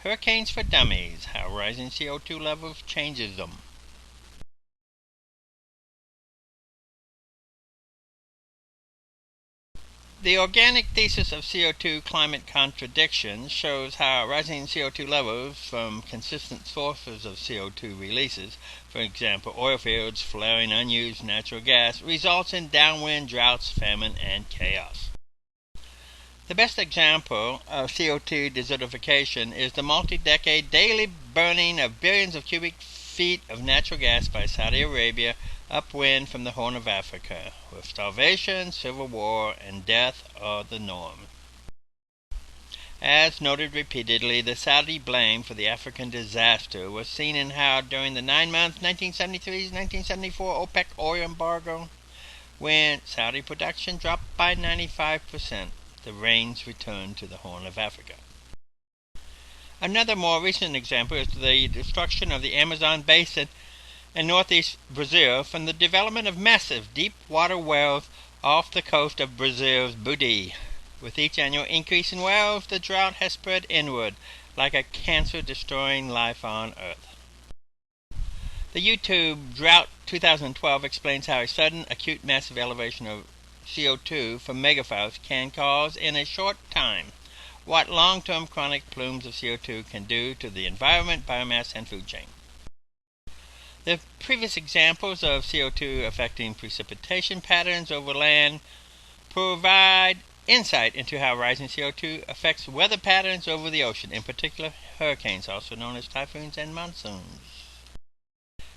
Hurricanes for Dummies, how rising CO2 levels changes them. The organic thesis of CO2 climate contradiction shows how rising CO2 levels from consistent sources of CO2 releases, for example oil fields flaring unused natural gas, results in downwind droughts, famine, and chaos. The best example of CO2 desertification is the multi-decade daily burning of billions of cubic feet of natural gas by Saudi Arabia upwind from the Horn of Africa, with starvation, civil war, and death are the norm. As noted repeatedly, the Saudi blame for the African disaster was seen in how during the 9-month 1973-1974 OPEC oil embargo, when Saudi production dropped by 95%, the rains returned to the Horn of Africa. Another more recent example is the destruction of the Amazon basin in northeast Brazil from the development of massive deep water wells off the coast of Brazil's Budi. With each annual increase in wells, the drought has spread inward like a cancer destroying life on Earth. The YouTube Drought 2012 explains how a sudden acute massive elevation of CO2 from megafouls can cause in a short time what long-term chronic plumes of CO2 can do to the environment, biomass, and food chain. The previous examples of CO2 affecting precipitation patterns over land provide insight into how rising CO2 affects weather patterns over the ocean, in particular hurricanes, also known as typhoons and monsoons.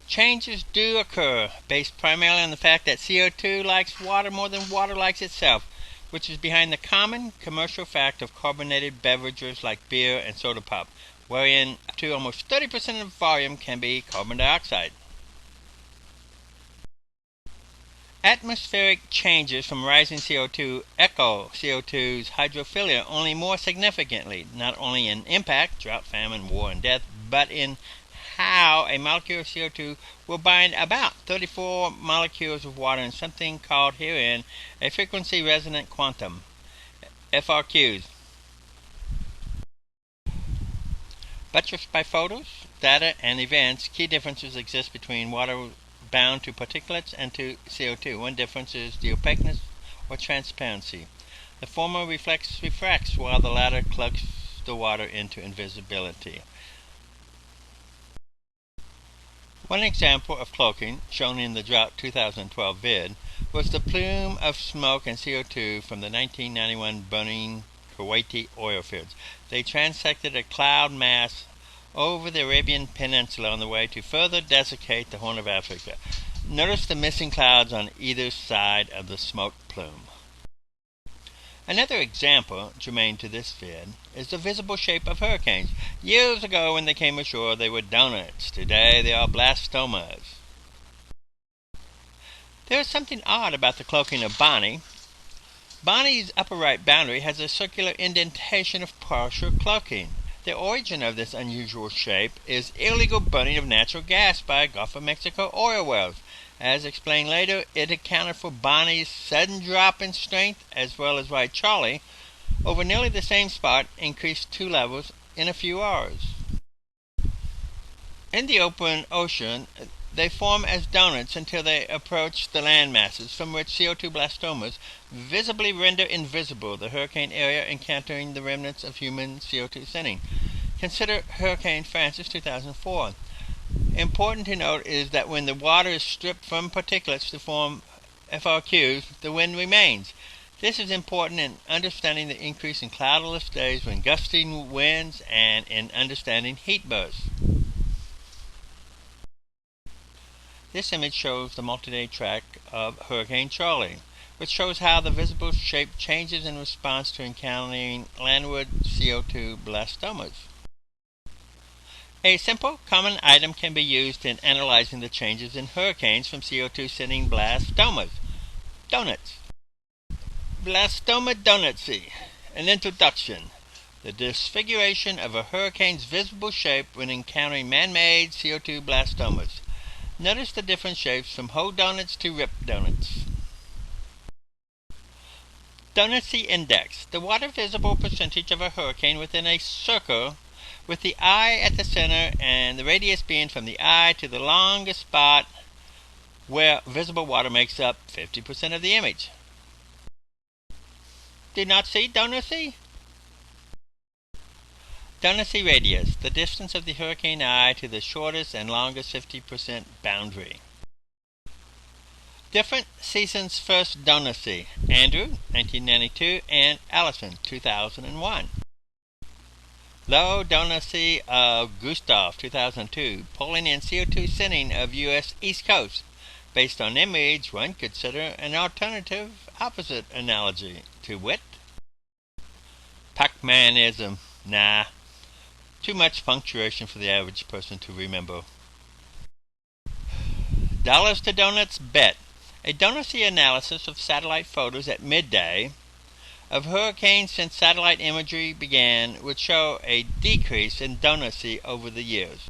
Changes do occur, based primarily on the fact that CO2 likes water more than water likes itself, which is behind the common commercial fact of carbonated beverages like beer and soda pop, wherein up to almost 30% of volume can be carbon dioxide. Atmospheric changes from rising CO2 echo CO2's hydrophilia only more significantly, not only in impact, drought, famine, war, and death, but in how a molecule of CO2 will bind about 34 molecules of water in something called herein a frequency resonant quantum, FRQs. Buttressed by photos, data, and events, key differences exist between water bound to particulates and to CO2. One difference is the opaqueness or transparency. The former refracts while the latter cloaks the water into invisibility. One example of cloaking, shown in the Drought 2012 vid, was the plume of smoke and CO2 from the 1991 burning Kuwaiti oil fields. They transected a cloud mass over the Arabian Peninsula on the way to further desiccate the Horn of Africa. Notice the missing clouds on either side of the smoke plume. Another example, germane to this vid, is the visible shape of hurricanes. Years ago when they came ashore they were donuts. Today they are blastomas. There is something odd about the cloaking of Bonnie. Bonnie's upper right boundary has a circular indentation of partial cloaking. The origin of this unusual shape is illegal burning of natural gas by Gulf of Mexico oil wells. As explained later, it accounted for Bonnie's sudden drop in strength, as well as why Charlie, over nearly the same spot, increased 2 levels in a few hours. In the open ocean, they form as donuts until they approach the land masses, from which CO2 blastomas visibly render invisible the hurricane area, encountering the remnants of human CO2 thinning. Consider Hurricane Francis 2004. Important to note is that when the water is stripped from particulates to form FRQs, the wind remains. This is important in understanding the increase in cloudless days when gusting winds and in understanding heat bursts. This image shows the multi-day track of Hurricane Charlie, which shows how the visible shape changes in response to encountering landward CO2 blastomas. A simple, common item can be used in analyzing the changes in hurricanes from CO2-sending blastomas. Donuts. Blastoma donutsi. An introduction. The disfiguration of a hurricane's visible shape when encountering man-made CO2 blastomas. Notice the different shapes from whole donuts to ripped donuts. Donutsi index. The water visible percentage of a hurricane within a circle with the eye at the center and the radius being from the eye to the longest spot where visible water makes up 50% of the image. Do not see? Don't see? Don't see radius, the distance of the hurricane eye to the shortest and longest 50% boundary. Different seasons first don't see. Andrew, 1992, and Allison, 2001. Low don't see of Gustav, 2002, pulling in CO2 sending of U.S. East Coast. Based on image, one could consider an alternative opposite analogy, to wit, Pac-Manism. Nah, too much punctuation for the average person to remember. Dollars to donuts bet. A donut-see analysis of satellite photos at midday of hurricanes since satellite imagery began would show a decrease in donut-see over the years.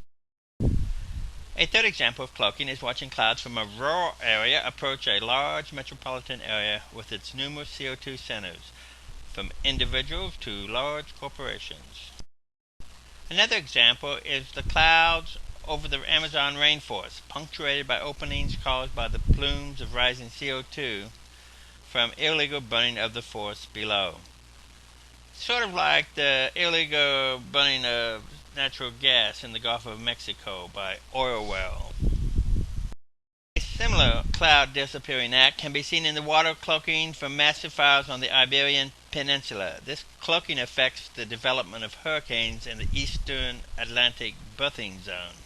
A third example of cloaking is watching clouds from a rural area approach a large metropolitan area with its numerous CO2 centers, from individuals to large corporations. Another example is the clouds over the Amazon rainforest, punctuated by openings caused by the plumes of rising CO2 from illegal burning of the forest below. Sort of like the illegal burning of natural gas in the Gulf of Mexico by oil wells. A similar cloud disappearing act can be seen in the water cloaking from massive fires on the Iberian Peninsula. This cloaking affects the development of hurricanes in the eastern Atlantic berthing zone.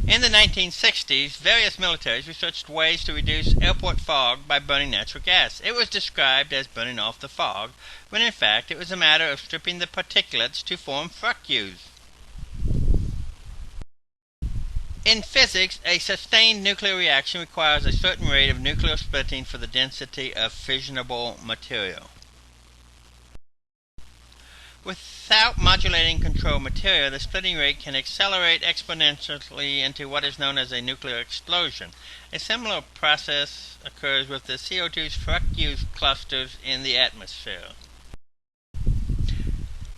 In the 1960s, various militaries researched ways to reduce airport fog by burning natural gas. It was described as burning off the fog, when in fact it was a matter of stripping the particulates to form fructules. In physics, a sustained nuclear reaction requires a certain rate of nuclear splitting for the density of fissionable material. Without modulating control material, the splitting rate can accelerate exponentially into what is known as a nuclear explosion. A similar process occurs with the CO2's fructose clusters in the atmosphere.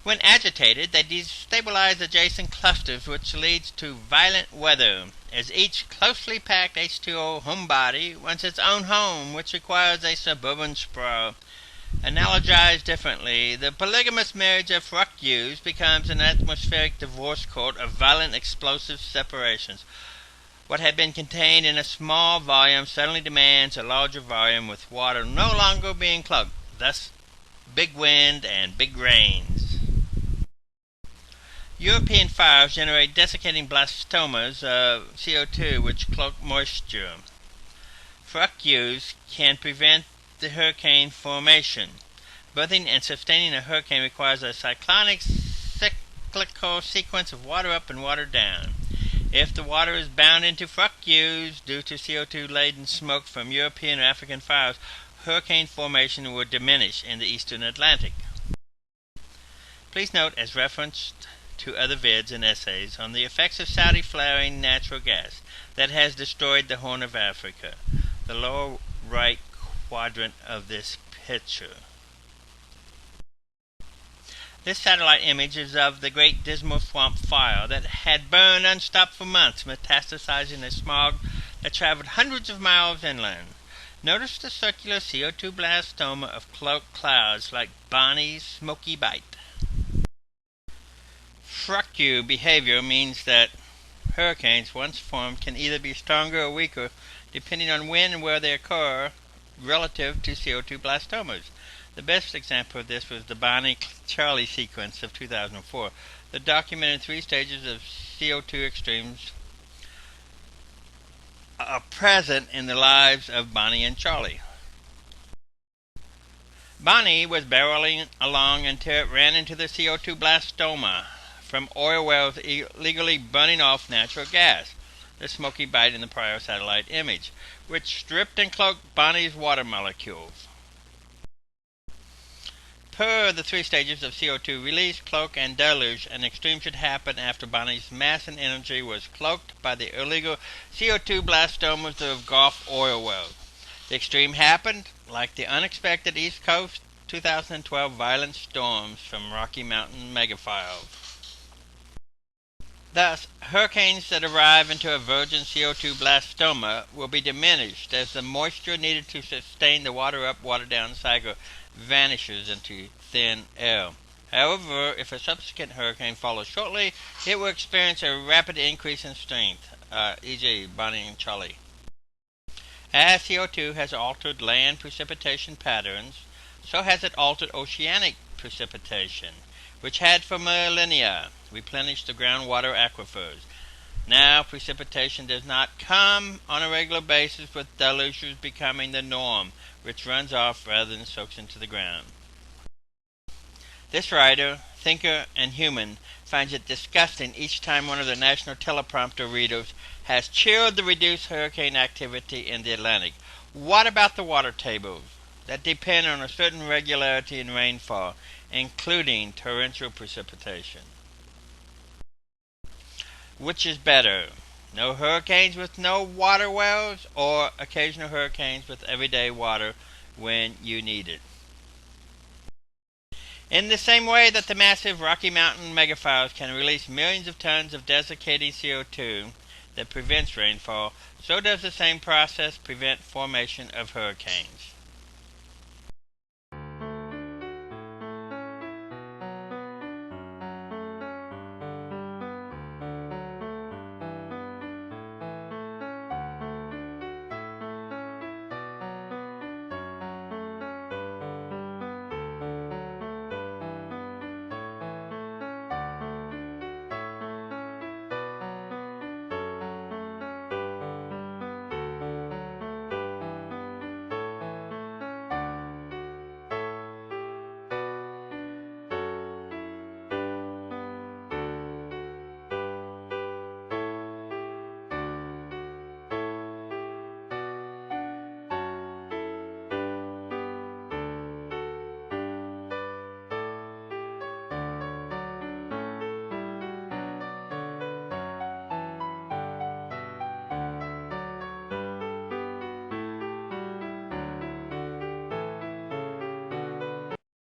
When agitated, they destabilize adjacent clusters, which leads to violent weather, as each closely packed H2O homebody wants its own home, which requires a suburban sprawl. Analogized differently, the polygamous marriage of fructose becomes an atmospheric divorce court of violent explosive separations. What had been contained in a small volume suddenly demands a larger volume, with water no longer being cloaked, thus big wind and big rains. European fires generate desiccating blastomas of CO2 which cloak moisture. Fructose can prevent the hurricane formation. Birthing and sustaining a hurricane requires a cyclonic cyclical sequence of water up and water down. If the water is bound into fructose due to CO2-laden smoke from European or African fires, hurricane formation will diminish in the eastern Atlantic. Please note, as referenced to other vids and essays, on the effects of Saudi flaring natural gas that has destroyed the Horn of Africa, the lower right quadrant of this picture. This satellite image is of the Great Dismal Swamp fire that had burned unstopped for months, metastasizing a smog that traveled hundreds of miles inland. Notice the circular CO2 blastoma of cloaked clouds like Bonnie's smoky bite. Fructose behavior means that hurricanes, once formed, can either be stronger or weaker depending on when and where they occur relative to CO2 blastomas. The best example of this was the Bonnie-Charlie sequence of 2004. The documented 3 stages of CO2 extremes are present in the lives of Bonnie and Charlie. Bonnie was barreling along until it ran into the CO2 blastoma from oil wells illegally burning off natural gas, the smoky bite in the prior satellite image, which stripped and cloaked Bonnie's water molecules. Per the 3 stages of CO2 release, cloak, and deluge, an extreme should happen after Bonnie's mass and energy was cloaked by the illegal CO2 blastomas of Gulf oil wells. The extreme happened like the unexpected East Coast 2012 violent storms from Rocky Mountain megafires. Thus, hurricanes that arrive into a virgin CO2 blastoma will be diminished as the moisture needed to sustain the water up, water down cycle vanishes into thin air. However, if a subsequent hurricane follows shortly, it will experience a rapid increase in strength, e.g. Bonnie and Charlie. As CO2 has altered land precipitation patterns, so has it altered oceanic precipitation, which had for millennia replenished the groundwater aquifers. Now precipitation does not come on a regular basis, with deluges becoming the norm, which runs off rather than soaks into the ground. This writer, thinker, and human finds it disgusting each time one of the national teleprompter readers has cheered the reduced hurricane activity in the Atlantic. What about the water tables that depend on a certain regularity in rainfall, including torrential precipitation? Which is better, no hurricanes with no water wells, or occasional hurricanes with everyday water when you need it? In the same way that the massive Rocky Mountain megafires can release millions of tons of desiccating CO2 that prevents rainfall, so does the same process prevent formation of hurricanes.